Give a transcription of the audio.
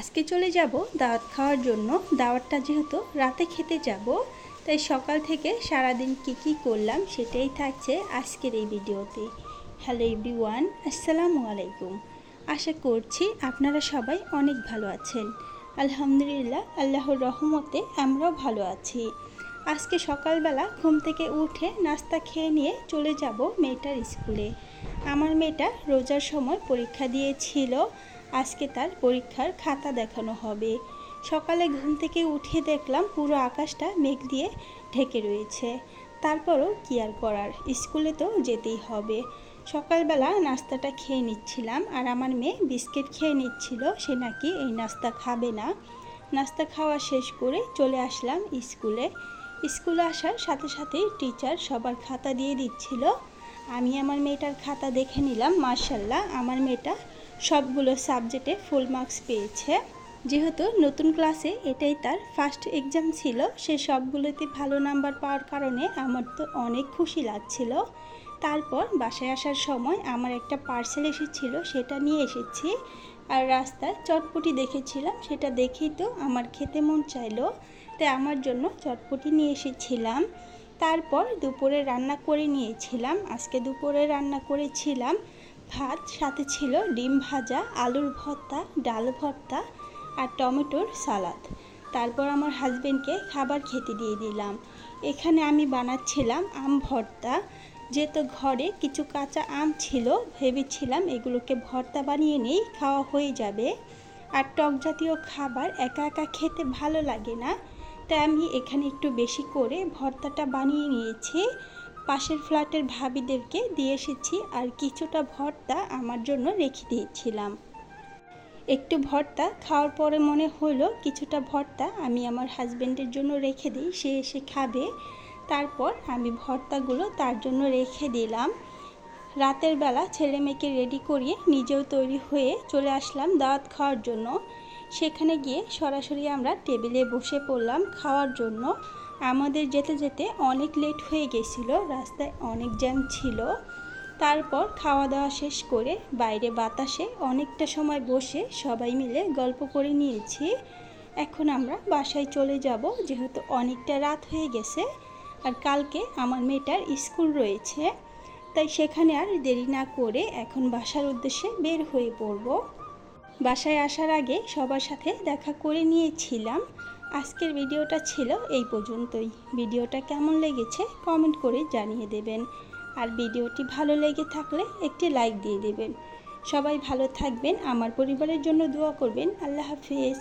আজকে চলে যাব দাওয়াত খাওয়ার জন্য। দাওয়াতটা যেহেতু রাতে খেতে যাব, তাই সকাল থেকে সারাদিন কি করলাম সেটাই থাকছে আজকের এই ভিডিওতে। হ্যালো এভরিওয়ান, আসসালামু আলাইকুম। আশা করছি আপনারা সবাই অনেক ভালো আছেন। আলহামদুলিল্লাহ, আল্লাহর রহমতে আমরাও ভালো আছি। আজকে সকালবেলা ঘুম থেকে উঠে নাস্তা খেয়ে নিয়ে চলে যাব মেয়েটার স্কুলে। আমার মেয়েটা রোজার সময় পরীক্ষা দিয়েছিল, আজকে তার পরীক্ষার খাতা দেখানো হবে। সকালে ঘুম থেকে উঠে দেখলাম পুরো আকাশটা মেঘ দিয়ে ঢেকে রয়েছে। তারপরও কি আর করার, স্কুলে তো যেতেই হবে। সকালবেলা নাস্তাটা খেয়ে নিচ্ছিলাম, আর আমার মেয়ে বিস্কিট খেয়ে নিচ্ছিল, সে নাকি এই নাস্তা খাবে না। নাস্তা খাওয়া শেষ করে চলে আসলাম স্কুলে। স্কুলে আসার সাথে সাথেই টিচার সবার খাতা দিয়ে দিচ্ছিল। আমি আমার মেয়েটার খাতা দেখে নিলাম। মাশাআল্লাহ, আমার মেয়েটা সবগুলো সাবজেক্টে ফুল মার্কস পেয়েছে। যেহেতু নতুন ক্লাসে এটাই তার ফার্স্ট এক্সাম ছিল, সে সবগুলোতে ভালো নাম্বার পাওয়ার কারণে আমার তো অনেক খুশি লাগছিল। তারপর বাসায় আসার সময় আমার একটা পার্সেল এসেছিল, সেটা নিয়ে এসেছি। আর রাস্তায় চটপটি দেখেছিলাম, সেটা দেখেই তো আমার খেতে মন চাইলো, তাই আমার জন্য চটপটি নিয়ে এসেছিলাম। তারপর দুপুরে রান্না করে নিয়েছিলাম। আজকে দুপুরে রান্না করেছিলাম ভাত, সাথে ছিল ডিম ভাজা, আলুর ভর্তা, ডাল ভর্তা আর টমেটোর সালাদ। তারপর আমার হাজবেন্ডকে খাবার খেতে দিয়ে দিলাম। এখানে আমি বানাচ্ছিলাম আম ভর্তা। যেহেতু ঘরে কিছু কাঁচা আম ছিল, ভেবেছিলাম এগুলোকে ভর্তা বানিয়ে নিই, খাওয়া হয়ে যাবে। আর টক জাতীয় খাবার একা একা খেতে ভালো লাগে না, তাই আমি এখানে একটু বেশি করে ভর্তাটা বানিয়ে নিয়েছি। পাশের ফ্ল্যাটের ভাবিদেরকে দিয়ে এসেছি, আর কিছুটা ভর্তা আমার জন্য রেখে দিয়েছিলাম। একটু ভর্তা খাওয়ার পরে মনে হলো কিছুটা ভর্তা আমি আমার হাজবেন্ডের জন্য রেখে দিই, সে এসে খাবে। তারপর আমি ভর্তাগুলো তার জন্য রেখে দিলাম। রাতের বেলা ছেলে মেয়েকে রেডি করিয়ে নিজেও তৈরি হয়ে চলে আসলাম দাওয়াত খাওয়ার জন্য। সেখানে গিয়ে সরাসরি আমরা টেবিলে বসে পড়লাম খাওয়ার জন্য। আমাদের যেতে যেতে অনেক লেট হয়ে গেছিল, রাস্তায় অনেক জ্যাম ছিল। তারপর খাওয়া দাওয়া শেষ করে বাইরে বাতাসে অনেকটা সময় বসে সবাই মিলে গল্প করে নিয়েছি। এখন আমরা বাসায় চলে যাব, যেহেতু অনেকটা রাত হয়ে গেছে। আর কালকে আমার মেয়েটার স্কুল রয়েছে, তাই সেখানে আর দেরি না করে এখন বাসার উদ্দেশ্যে বের হয়ে পড়ব। বাসায় আসার আগে সবার সাথে দেখা করে নিয়েছিলাম। আজকের ভিডিওটা ছিল এই পর্যন্তই। ভিডিওটা কেমন লেগেছে কমেন্ট করে জানিয়ে দেবেন, আর ভিডিওটি ভালো লেগে থাকলে একটি লাইক দিয়ে দেবেন। সবাই ভালো থাকবেন, আমার পরিবারের জন্য দোয়া করবেন। আল্লাহ হাফেজ।